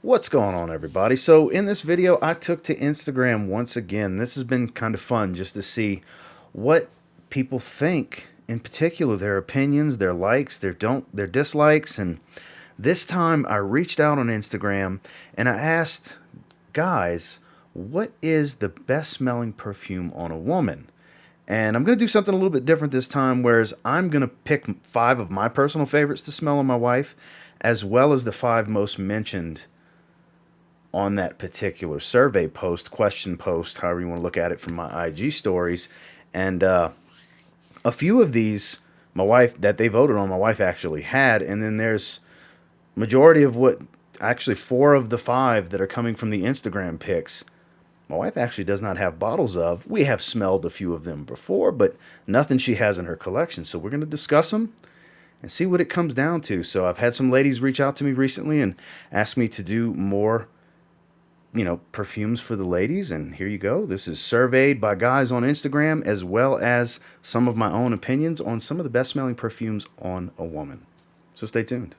What's going on, everybody? So in this video I took to Instagram once again. This has been kind of fun just to see what people think, in particular their opinions, their likes, their dislikes. And this time I reached out on Instagram and I asked guys, what is the best smelling perfume on a woman? And I'm going to do something a little bit different this time, whereas I'm going to pick 5 of my personal favorites to smell on my wife, as well as the 5 most mentioned on that particular survey post, question post, however you want to look at it, from my IG stories. And a few of these, my wife, that they voted on, my wife actually had. And then there's majority of what, actually 4 of the 5 that are coming from the Instagram pics, my wife actually does not have bottles of. We have smelled a few of them before, but nothing she has in her collection. So we're going to discuss them and see what it comes down to. So I've had some ladies reach out to me recently and ask me to do more perfumes for the ladies, and here you go. This is surveyed by guys on Instagram, as well as some of my own opinions on some of the best smelling perfumes on a woman. So stay tuned.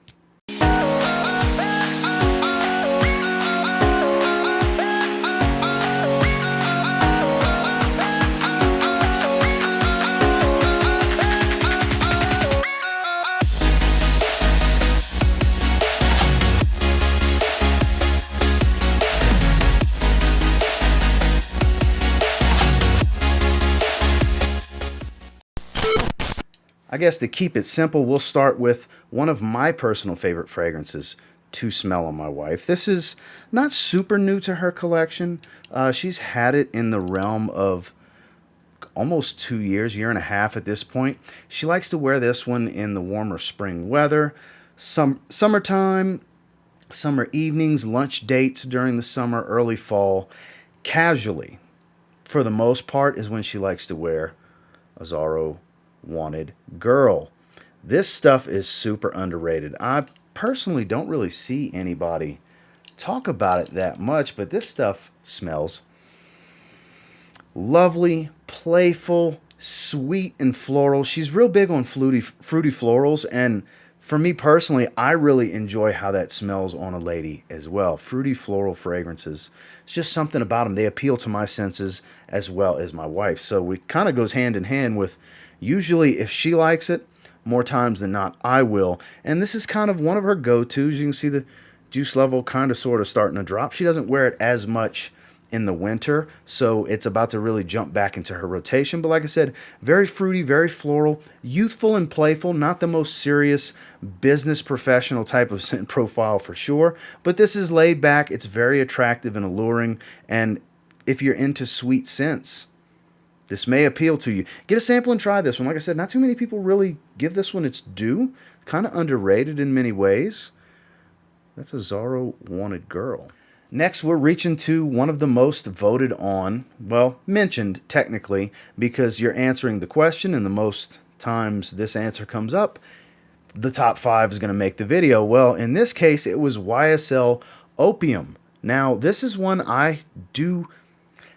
I guess to keep it simple, we'll start with one of my personal favorite fragrances to smell on my wife. This is not super new to her collection. She's had it in the realm of almost 2 years, year and a half at this point. She likes to wear this one in the warmer spring weather, summertime, summer evenings, lunch dates during the summer, early fall. Casually, for the most part, is when she likes to wear Azzaro Wanted Girl. This stuff is super underrated. I personally don't really see anybody talk about it that much, but this stuff smells lovely, playful, sweet, and floral. She's real big on fruity florals, and for me personally, I really enjoy how that smells on a lady as well. Fruity floral fragrances, it's just something about them. They appeal to my senses as well as my wife. So it kind of goes hand in hand with, usually if she likes it, more times than not, I will. And this is kind of one of her go-tos. You can see the juice level kind of sort of starting to drop. She doesn't wear it as much in the winter, so it's about to really jump back into her rotation. But like I said, very fruity, very floral, youthful and playful, not the most serious business professional type of scent profile for sure, but this is laid back. It's very attractive and alluring, and if you're into sweet scents, this may appeal to you. Get a sample and try this one. Like I said, not too many people really give this one its due. Kind of underrated in many ways. That's Azzaro Wanted Girl. Next, we're reaching to one of the most voted on, well, mentioned technically, because you're answering the question, and the most times this answer comes up, the top 5 is going to make the video. Well, in this case, it was YSL Opium. Now, this is one I do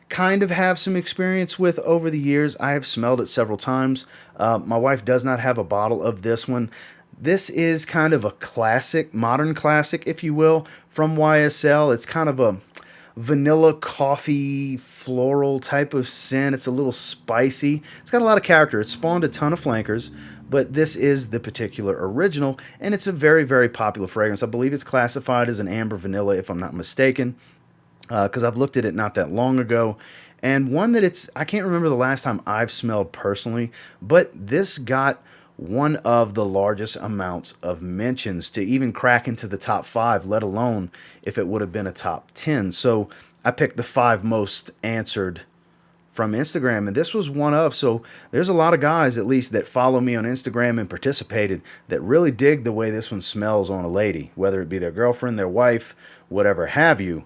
kind of have some experience with over the years. I have smelled it several times. My wife does not have a bottle of this one. This is kind of a classic, modern classic, if you will, from YSL. It's kind of a vanilla coffee floral type of scent. It's a little spicy. It's got a lot of character. It spawned a ton of flankers, but this is the particular original, and it's a very, very popular fragrance. I believe it's classified as an amber vanilla, if I'm not mistaken, because I've looked at it not that long ago. And one that I can't remember the last time I've smelled personally, but this got one of the largest amounts of mentions to even crack into the top 5, let alone if it would have been a top 10. So I picked the 5 most answered from Instagram, and this was one of. So there's a lot of guys, at least, that follow me on Instagram and participated, that really dig the way this one smells on a lady, whether it be their girlfriend, their wife, whatever have you.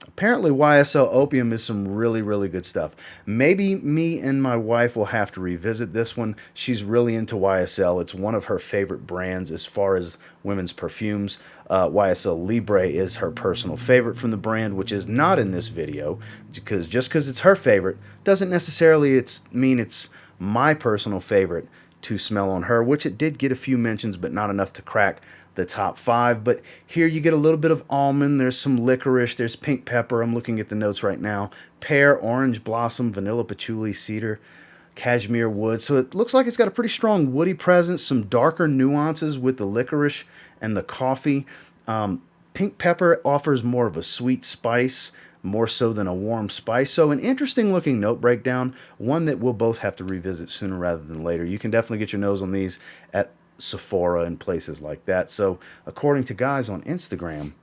Apparently YSL Opium is some really, really good stuff. Maybe me and my wife will have to revisit this one. She's really into YSL. It's one of her favorite brands as far as women's perfumes. YSL Libre is her personal favorite from the brand, which is not in this video, because just because it's her favorite doesn't necessarily mean it's my personal favorite to smell on her, which it did get a few mentions, but not enough to crack the top 5. But here you get a little bit of almond. There's some licorice. There's pink pepper. I'm looking at the notes right now. Pear, orange blossom, vanilla patchouli, cedar, cashmere wood. So it looks like it's got a pretty strong woody presence, some darker nuances with the licorice and the coffee. Pink pepper offers more of a sweet spice, more so than a warm spice. So an interesting looking note breakdown, one that we'll both have to revisit sooner rather than later. You can definitely get your nose on these at Sephora and places like that. So according to guys on Instagram,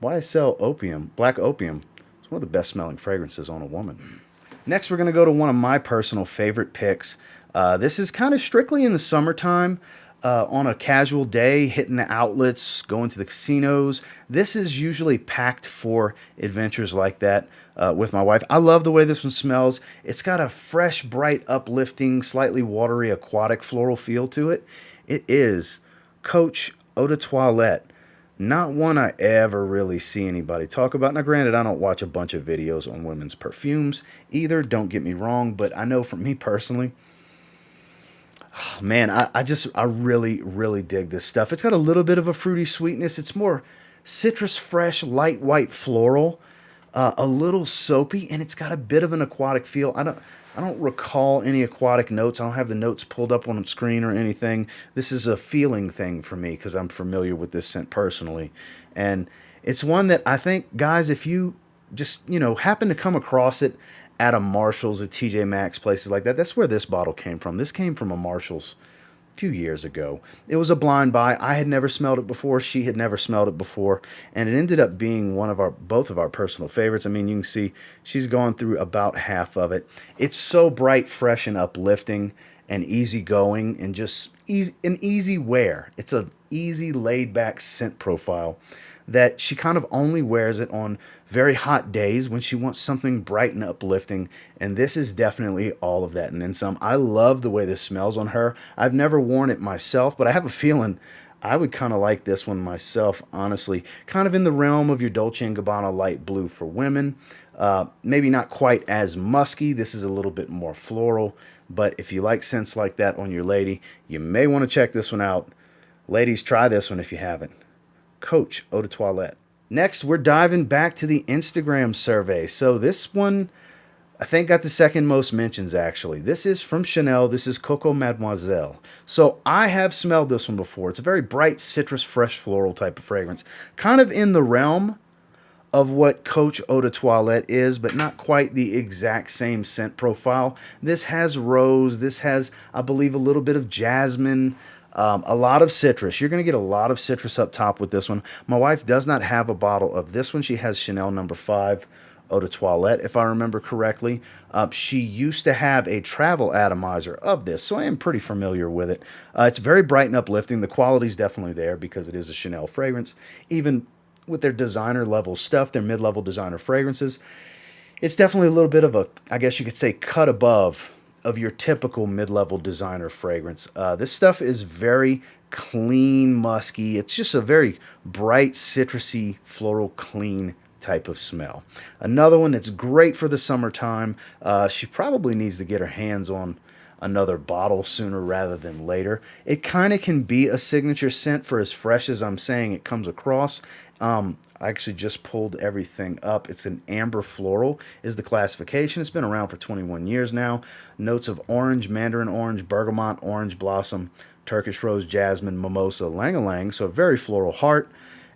YSL Opium, Black Opium, is one of the best smelling fragrances on a woman. Next, we're going to go to one of my personal favorite picks. This is kind of strictly in the summertime. On a casual day, hitting the outlets, going to the casinos. This is usually packed for adventures like that with my wife. I love the way this one smells. It's got a fresh, bright, uplifting, slightly watery, aquatic floral feel to it. It is Coach Eau de Toilette. Not one I ever really see anybody talk about. Now, granted, I don't watch a bunch of videos on women's perfumes either. Don't get me wrong, but I know for me personally, man, I really, really dig this stuff. It's got a little bit of a fruity sweetness. It's more citrus, fresh, light white floral, a little soapy, and it's got a bit of an aquatic feel. I don't recall any aquatic notes. I don't have the notes pulled up on the screen or anything. This is a feeling thing for me because I'm familiar with this scent personally. And it's one that I think, guys, if you just, happen to come across it at a Marshall's, a TJ Maxx, places like that, that's where this bottle came from. This came from a Marshall's a few years ago. It was a blind buy. I had never smelled it before. She had never smelled it before. And it ended up being both of our personal favorites. I mean, you can see she's gone through about half of it. It's so bright, fresh, and uplifting and easygoing and just an easy wear. It's an easy, laid-back scent profile that she kind of only wears it on very hot days when she wants something bright and uplifting. And this is definitely all of that and then some. I love the way this smells on her. I've never worn it myself, but I have a feeling I would kind of like this one myself, honestly. Kind of in the realm of your Dolce & Gabbana light blue for women. Maybe not quite as musky. This is a little bit more floral. But if you like scents like that on your lady, you may want to check this one out. Ladies, try this one if you haven't. Coach Eau de Toilette. Next, we're diving back to the Instagram survey. So this one, I think, got the second most mentions, actually. This is from Chanel. This is CoCo Mademoiselle. So I have smelled this one before. It's a very bright, citrus, fresh, floral type of fragrance. Kind of in the realm of what Coach Eau de Toilette is, but not quite the exact same scent profile. This has rose. This has, I believe, a little bit of jasmine. A lot of citrus. You're going to get a lot of citrus up top with this one. My wife does not have a bottle of this one. She has Chanel No. 5 Eau de Toilette, if I remember correctly. She used to have a travel atomizer of this, so I am pretty familiar with it. It's very bright and uplifting. The quality's definitely there because it is a Chanel fragrance. Even with their designer level stuff, their mid-level designer fragrances, it's definitely a little bit of a, I guess you could say, cut above of your typical mid-level designer fragrance. This stuff is very clean, musky. It's just a very bright, citrusy, floral, clean type of smell. Another one that's great for the summertime. She probably needs to get her hands on another bottle sooner rather than later. It kind of can be a signature scent for as fresh as I'm saying it comes across. I actually just pulled everything up. It's an amber floral is the classification. It's been around for 21 years now. Notes of orange, mandarin orange, bergamot, orange blossom, Turkish rose, jasmine, mimosa, ylang-ylang. So a very floral heart.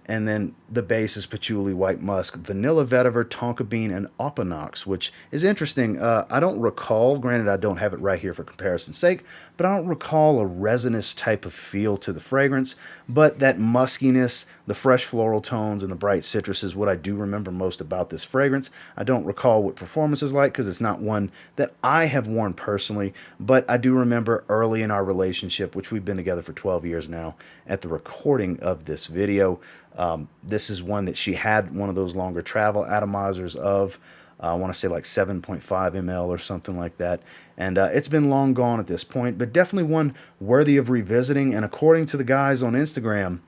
And then the base is patchouli, white musk, vanilla vetiver, tonka bean, and opanox, which is interesting. I don't recall, granted I don't have it right here for comparison's sake, but I don't recall a resinous type of feel to the fragrance. But that muskiness, the fresh floral tones, and the bright citrus is what I do remember most about this fragrance. I don't recall what performance is like because it's not one that I have worn personally, but I do remember early in our relationship, which we've been together for 12 years now, at the recording of this video. This is one that she had one of those longer travel atomizers of. I want to say like 7.5 ml or something like that. And it's been long gone at this point, but definitely one worthy of revisiting. And according to the guys on Instagram,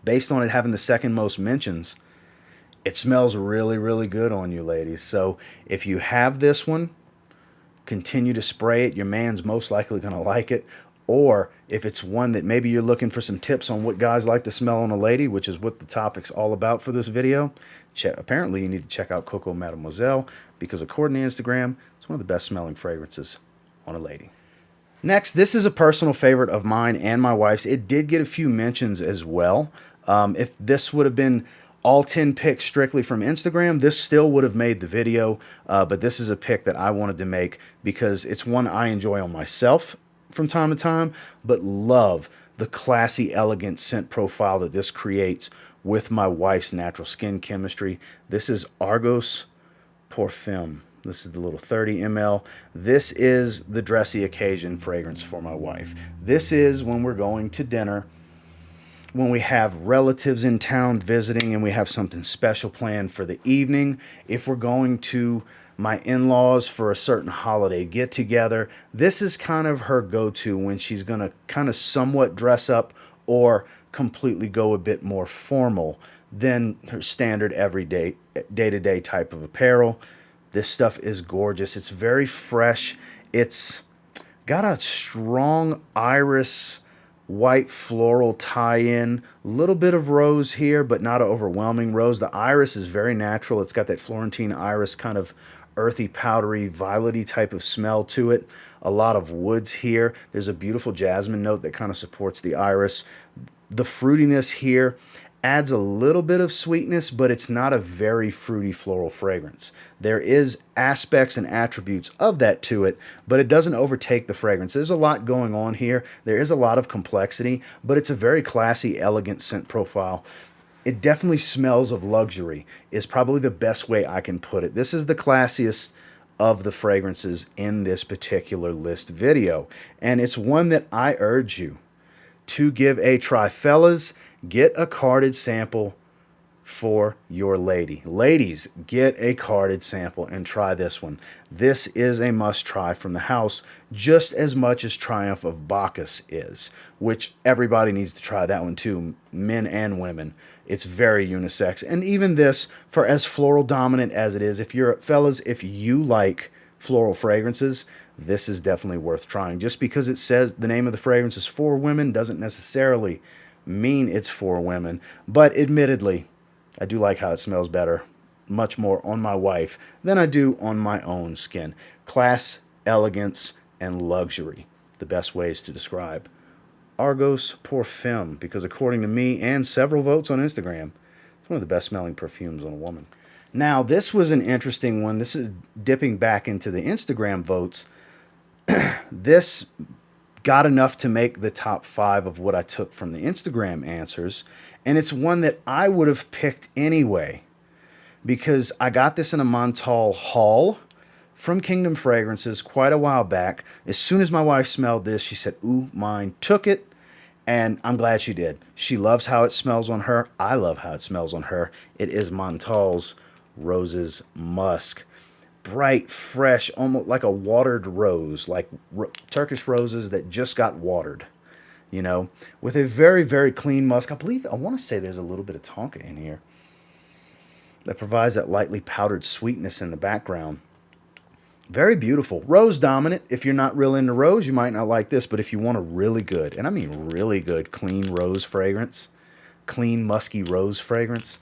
based on it having the second most mentions, it smells really, really good on you, ladies. So if you have this one, continue to spray it. Your man's most likely going to like it. or if it's one that maybe you're looking for some tips on what guys like to smell on a lady, which is what the topic's all about for this video, apparently you need to check out CoCo Mademoiselle, because according to Instagram, it's one of the best smelling fragrances on a lady. Next, this is a personal favorite of mine and my wife's. It did get a few mentions as well. If this would have been all 10 picks strictly from Instagram, this still would have made the video, but this is a pick that I wanted to make because it's one I enjoy on myself from time to time, but love the classy, elegant scent profile that this creates with my wife's natural skin chemistry. This is Argos Parfums. This is the little 30 ml. This is the dressy occasion fragrance for my wife. This is when we're going to dinner, when we have relatives in town visiting and we have something special planned for the evening. If we're going to my in-laws for a certain holiday get-together, this is kind of her go-to when she's going to kind of somewhat dress up or completely go a bit more formal than her standard everyday, day-to-day type of apparel. This stuff is gorgeous. It's very fresh. It's got a strong iris white floral tie-in, a little bit of rose here, but not an overwhelming rose. The iris is very natural. It's got that Florentine iris kind of earthy, powdery, violety type of smell to it. A lot of woods here. There's a beautiful jasmine note that kind of supports the iris. The fruitiness here adds a little bit of sweetness, but it's not a very fruity floral fragrance. There is aspects and attributes of that to it, but it doesn't overtake the fragrance. There's a lot going on here. There is a lot of complexity, but it's a very classy, elegant scent profile. It definitely smells of luxury, is probably the best way I can put it. This is the classiest of the fragrances in this particular list video, and it's one that I urge you to give a try. Fellas, get a carded sample for your lady. Ladies, get a carded sample and try this one. This is a must try from the house, just as much as Triumph of Bacchus is, which everybody needs to try that one too, men and women. It's very unisex. And even this, for as floral dominant as it is, fellas, if you like floral fragrances, this is definitely worth trying. Just because it says the name of the fragrance is for women doesn't necessarily mean it's for women. But admittedly, I do like how it smells better, much more on my wife than I do on my own skin. Class, elegance, and luxury, the best ways to describe Argos Parfums, because according to me and several votes on Instagram, it's one of the best smelling perfumes on a woman. Now, this was an interesting one. This is dipping back into the Instagram votes. This got enough to make the top 5 of what I took from the Instagram answers, and it's one that I would have picked anyway, because I got this in a Montale haul from Kingdom Fragrances quite a while back. As soon as my wife smelled this, she said, "Ooh, mine," took it, and I'm glad she did. She loves how it smells on her. I love how it smells on her. It is Montale's Roses Musk. Bright, fresh, almost like a watered rose, like Turkish roses that just got watered, you know, with a very, very clean musk. I want to say there's a little bit of tonka in here that provides that lightly powdered sweetness in the background. Very beautiful. Rose dominant. If you're not real into rose, you might not like this, but if you want a really good, and I mean really good, clean rose fragrance, clean, musky rose fragrance,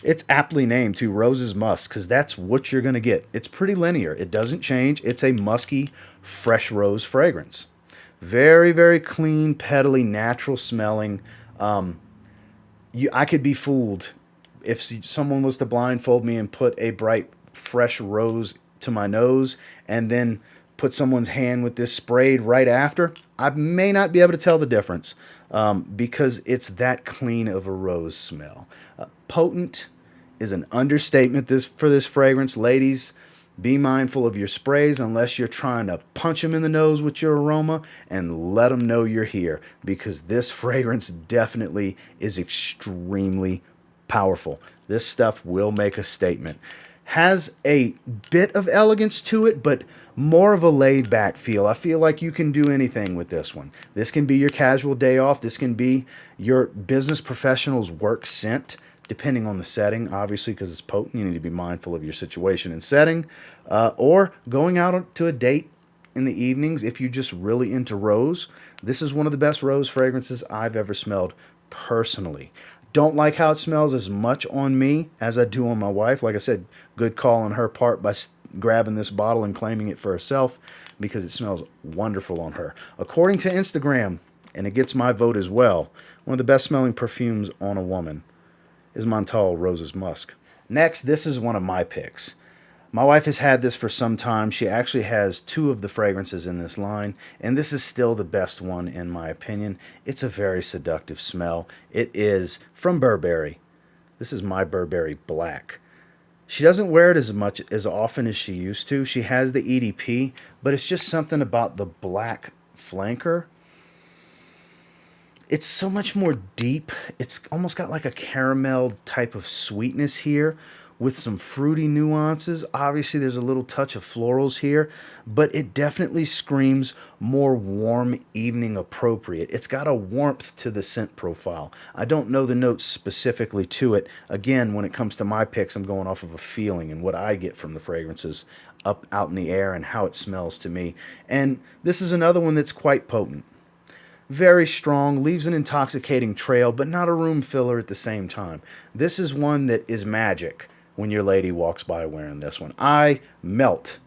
it's aptly named too, Roses Musk, because that's what you're going to get. It's pretty linear. It doesn't change. It's a musky, fresh rose fragrance. Very, very clean, petally, natural smelling. I could be fooled if someone was to blindfold me and put a bright, fresh rose to my nose and then put someone's hand with this sprayed right after. I may not be able to tell the difference because it's that clean of a rose smell. Potent is an understatement for this fragrance. Ladies, be mindful of your sprays unless you're trying to punch them in the nose with your aroma, and let them know you're here, because this fragrance definitely is extremely powerful. This stuff will make a statement. Has a bit of elegance to it, but more of a laid-back feel. I feel like you can do anything with this one. This can be your casual day off. This can be your business professional's work scent, depending on the setting, obviously, because it's potent. You need to be mindful of your situation and setting. Or going out to a date in the evenings, if you're just really into rose, this is one of the best rose fragrances I've ever smelled personally. Don't like how it smells as much on me as I do on my wife. Like I said, good call on her part by grabbing this bottle and claiming it for herself, because it smells wonderful on her. According to Instagram, and it gets my vote as well, one of the best smelling perfumes on a woman is Montale Rose's Musk. Next, this is one of my picks. My wife has had this for some time. She actually has two of the fragrances in this line, and this is still the best one in my opinion. It's a very seductive smell. It is from Burberry. This is My Burberry Black. She doesn't wear it as often as she used to. She has the EDP, but it's just something about the black flanker. It's so much more deep. It's almost got like a caramel type of sweetness here with some fruity nuances. Obviously, there's a little touch of florals here, but it definitely screams more warm, evening appropriate. It's got a warmth to the scent profile. I don't know the notes specifically to it. Again, when it comes to my picks, I'm going off of a feeling and what I get from the fragrances up out in the air and how it smells to me. And this is another one that's quite potent. Very strong, leaves an intoxicating trail, but not a room filler at the same time. This is one that is magic when your lady walks by wearing this one. I melt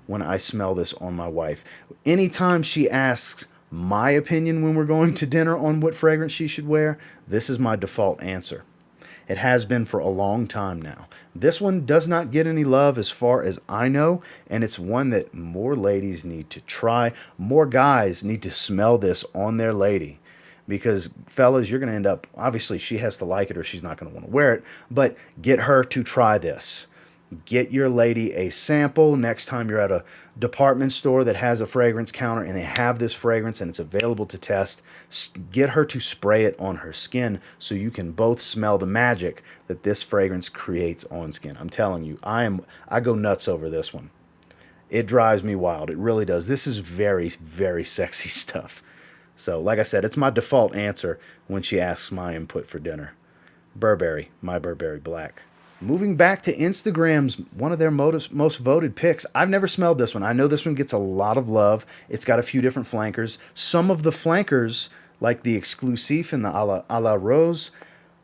when I smell this on my wife. Anytime she asks my opinion when we're going to dinner on what fragrance she should wear, this is my default answer. It has been for a long time now. This one does not get any love as far as I know, and it's one that more ladies need to try. More guys need to smell this on their lady. Because, fellas, you're going to end up, obviously, she has to like it or she's not going to want to wear it, but get her to try this. Get your lady a sample next time you're at a department store that has a fragrance counter and they have this fragrance and it's available to test. Get her to spray it on her skin so you can both smell the magic that this fragrance creates on skin. I'm telling you, I go nuts over this one. It drives me wild. It really does. This is very, very sexy stuff. So, like I said, it's my default answer when she asks my input for dinner. Burberry, My Burberry Black. Moving back to Instagram's one of their most voted picks. I've never smelled this one. I know this one gets a lot of love. It's got a few different flankers. Some of the flankers, like the Exclusif and the a la Rose,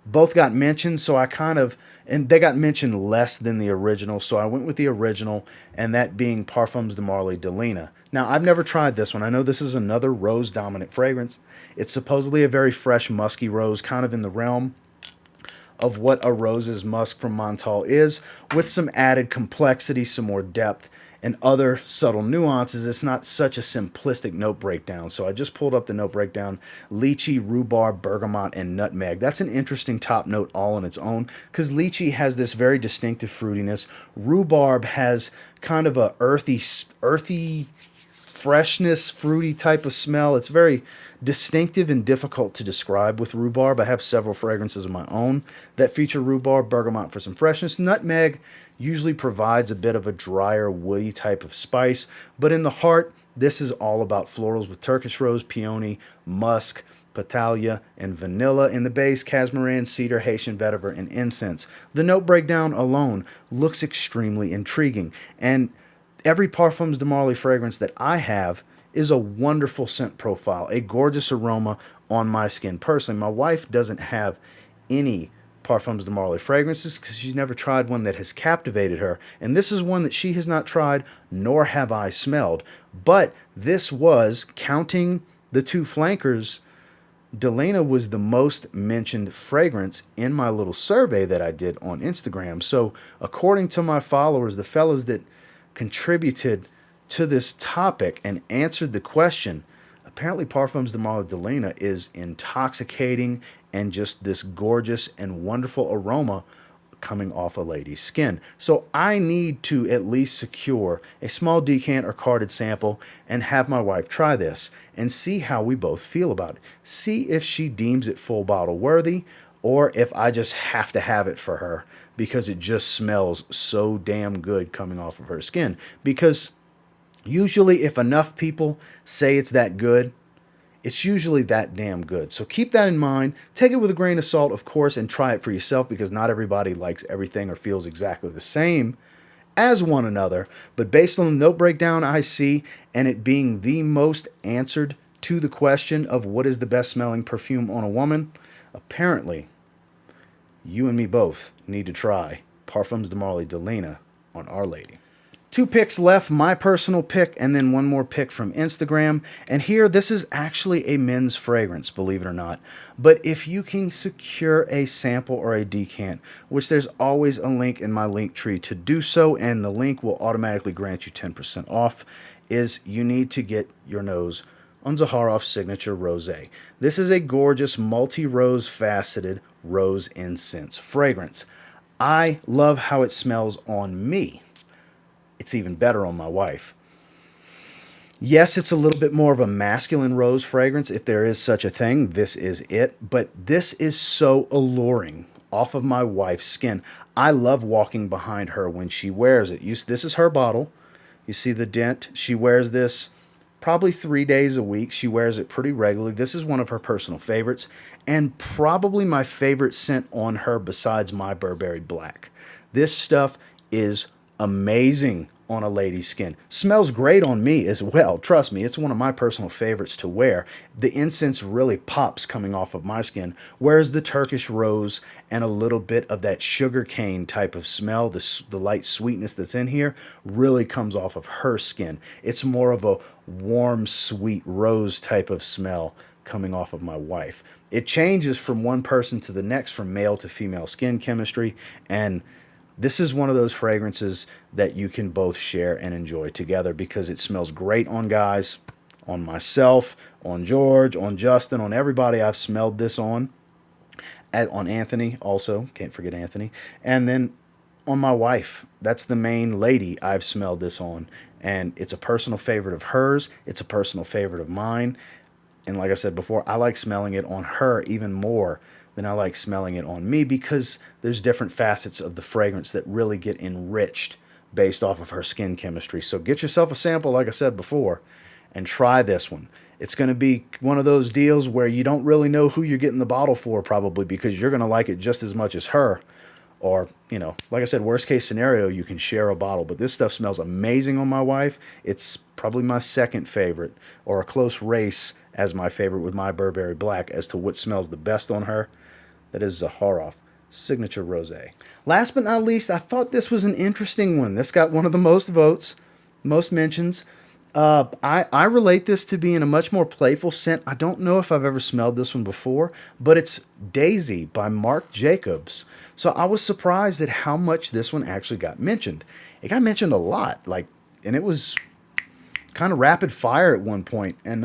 both got mentioned, so and they got mentioned less than the original, so I went with the original, and that being Parfums de Marly Delina. Now, I've never tried this one. I know this is another rose-dominant fragrance. It's supposedly a very fresh, musky rose, kind of in the realm of what a rose's musk from Montale is, with some added complexity, some more depth, and other subtle nuances. It's not such a simplistic note breakdown. So I just pulled up the note breakdown. Lychee, rhubarb, bergamot, and nutmeg. That's an interesting top note all on its own, because lychee has this very distinctive fruitiness. Rhubarb has kind of a earthy freshness, fruity type of smell. It's very distinctive and difficult to describe with rhubarb. I have several fragrances of my own that feature rhubarb, bergamot for some freshness. Nutmeg usually provides a bit of a drier, woody type of spice, but in the heart, this is all about florals with Turkish rose, peony, musk, Patalia, and vanilla. In the base, casmaran, cedar, Haitian vetiver, and incense. The note breakdown alone looks extremely intriguing, and every Parfums de Marly fragrance that I have is a wonderful scent profile, a gorgeous aroma on my skin. Personally, my wife doesn't have any Parfums de Marly fragrances because she's never tried one that has captivated her. And this is one that she has not tried, nor have I smelled. But this was, counting the two flankers, Delina was the most mentioned fragrance in my little survey that I did on Instagram. So according to my followers, the fellas that contributed to this topic and answered the question, apparently Parfums de Marly Delina is intoxicating and just this gorgeous and wonderful aroma coming off a lady's skin. So I need to at least secure a small decant or carded sample and have my wife try this and see how we both feel about it. See if she deems it full bottle worthy, or if I just have to have it for her because it just smells so damn good coming off of her skin. Because usually if enough people say it's that good, it's usually that damn good. So keep that in mind. Take it with a grain of salt, of course, and try it for yourself, because not everybody likes everything or feels exactly the same as one another, but based on the note breakdown I see and it being the most answered to the question of what is the best smelling perfume on a woman, apparently you and me both need to try Parfums de Marly Delina on Our Lady. Two picks left, my personal pick, and then one more pick from Instagram. And here, this is actually a men's fragrance, believe it or not. But if you can secure a sample or a decant, which there's always a link in my link tree to do so, and the link will automatically grant you 10% off, is you need to get your nose on Zaharoff's Signature Rosé. This is a gorgeous multi-rose faceted rose incense fragrance. I love how it smells on me. It's even better on my wife. Yes, it's a little bit more of a masculine rose fragrance, if there is such a thing. This is it. But this is so alluring off of my wife's skin. I love walking behind her when she wears it. This is her bottle. You see the dent? She wears this probably 3 days a week. She wears it pretty regularly. This is one of her personal favorites, and probably my favorite scent on her besides my Burberry Black. This stuff is amazing on a lady's skin. Smells great on me as well. Trust me, it's one of my personal favorites to wear. The incense really pops coming off of my skin, whereas the Turkish rose and a little bit of that sugar cane type of smell, the light sweetness that's in here, really comes off of her skin. It's more of a warm, sweet rose type of smell coming off of my wife. It changes from one person to the next, from male to female skin chemistry, and this is one of those fragrances that you can both share and enjoy together because it smells great on guys, on myself, on George, on Justin, on everybody I've smelled this on Anthony also, can't forget Anthony, and then on my wife. That's the main lady I've smelled this on, and it's a personal favorite of hers. It's a personal favorite of mine, and like I said before, I like smelling it on her even more than I like smelling it on me because there's different facets of the fragrance that really get enriched based off of her skin chemistry. So get yourself a sample, like I said before, and try this one. It's going to be one of those deals where you don't really know who you're getting the bottle for probably because you're going to like it just as much as her. Or, you know, like I said, worst case scenario, you can share a bottle. But this stuff smells amazing on my wife. It's probably my second favorite, or a close race as my favorite with my Burberry Black as to what smells the best on her. That is Zaharoff Signature Rosé. Last but not least, I thought this was an interesting one. This got one of the most votes, most mentions. I relate this to being a much more playful scent. I don't know if I've ever smelled this one before, but it's Daisy by Marc Jacobs. So I was surprised at how much this one actually got mentioned. It got mentioned a lot, and it was kind of rapid fire at one point, and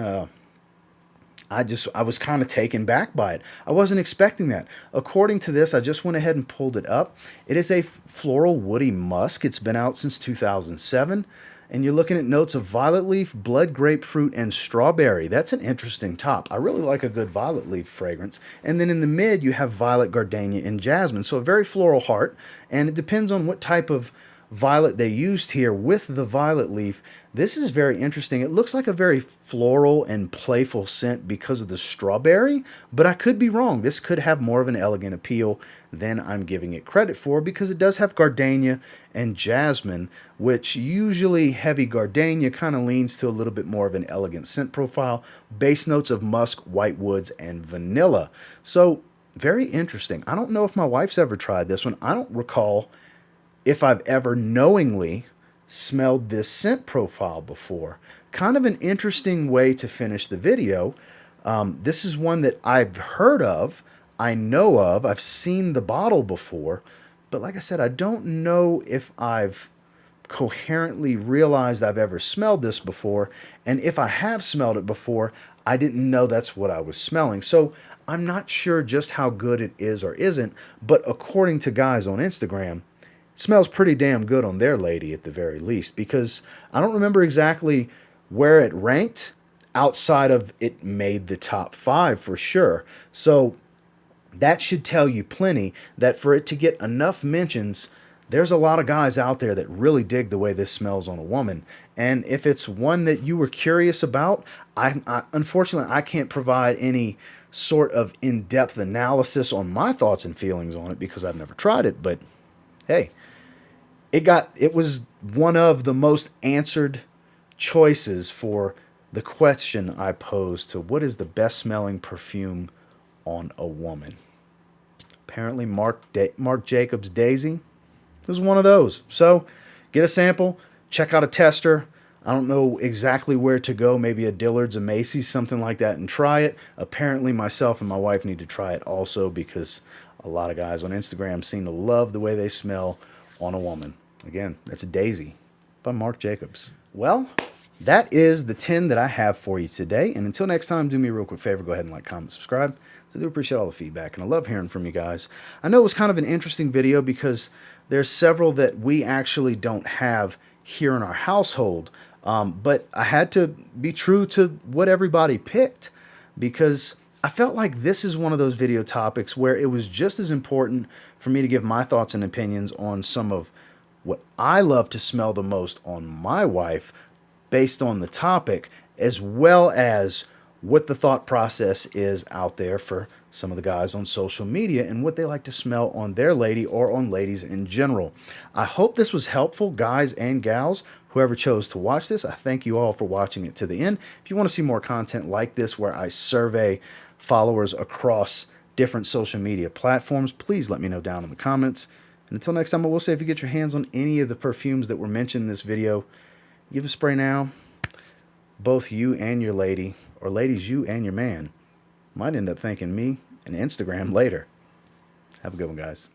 I was kind of taken back by it. I wasn't expecting that. According to this, I just went ahead and pulled it up. It is a floral woody musk. It's been out since 2007. And you're looking at notes of violet leaf, blood grapefruit, and strawberry. That's an interesting top. I really like a good violet leaf fragrance. And then in the mid, you have violet, gardenia, and jasmine. So a very floral heart. And it depends on what type of violet they used here with the violet leaf. This is very interesting. It looks like a very floral and playful scent because of the strawberry, but I could be wrong. This could have more of an elegant appeal than I'm giving it credit for because it does have gardenia and jasmine, which usually heavy gardenia kind of leans to a little bit more of an elegant scent profile. Base notes of musk, white woods, and vanilla. So very interesting. I don't know if my wife's ever tried this one. I don't recall if I've ever knowingly smelled this scent profile before. Kind of an interesting way to finish the video. This is one that I've heard of, I know of, I've seen the bottle before, but like I said, I don't know if I've coherently realized I've ever smelled this before, and if I have smelled it before, I didn't know that's what I was smelling. So I'm not sure just how good it is or isn't, but according to guys on Instagram, smells pretty damn good on their lady at the very least, because I don't remember exactly where it ranked outside of it made the top 5 for sure. So that should tell you plenty that for it to get enough mentions, there's a lot of guys out there that really dig the way this smells on a woman. And if it's one that you were curious about, unfortunately, I can't provide any sort of in-depth analysis on my thoughts and feelings on it because I've never tried it, but hey, it was one of the most answered choices for the question I posed to what is the best smelling perfume on a woman. Apparently, Marc Jacobs Daisy was one of those. So, get a sample, check out a tester. I don't know exactly where to go, maybe a Dillard's, a Macy's, something like that, and try it. Apparently, myself and my wife need to try it also because a lot of guys on Instagram seem to love the way they smell on a woman. Again, that's Daisy by Marc Jacobs. Well, that is the 10 that I have for you today. And until next time, do me a real quick favor. Go ahead and like, comment, subscribe. I do appreciate all the feedback, and I love hearing from you guys. I know it was kind of an interesting video because there's several that we actually don't have here in our household. But I had to be true to what everybody picked because I felt like this is one of those video topics where it was just as important for me to give my thoughts and opinions on some of what I love to smell the most on my wife based on the topic, as well as what the thought process is out there for some of the guys on social media and what they like to smell on their lady or on ladies in general. I hope this was helpful, guys and gals. Whoever chose to watch this, I thank you all for watching it to the end. If you want to see more content like this where I survey followers across different social media platforms, please let me know down in the comments. And until next time, I will say if you get your hands on any of the perfumes that were mentioned in this video, give a spray now. Both you and your lady, or ladies, you and your man, might end up thanking me and Instagram later. Have a good one, guys.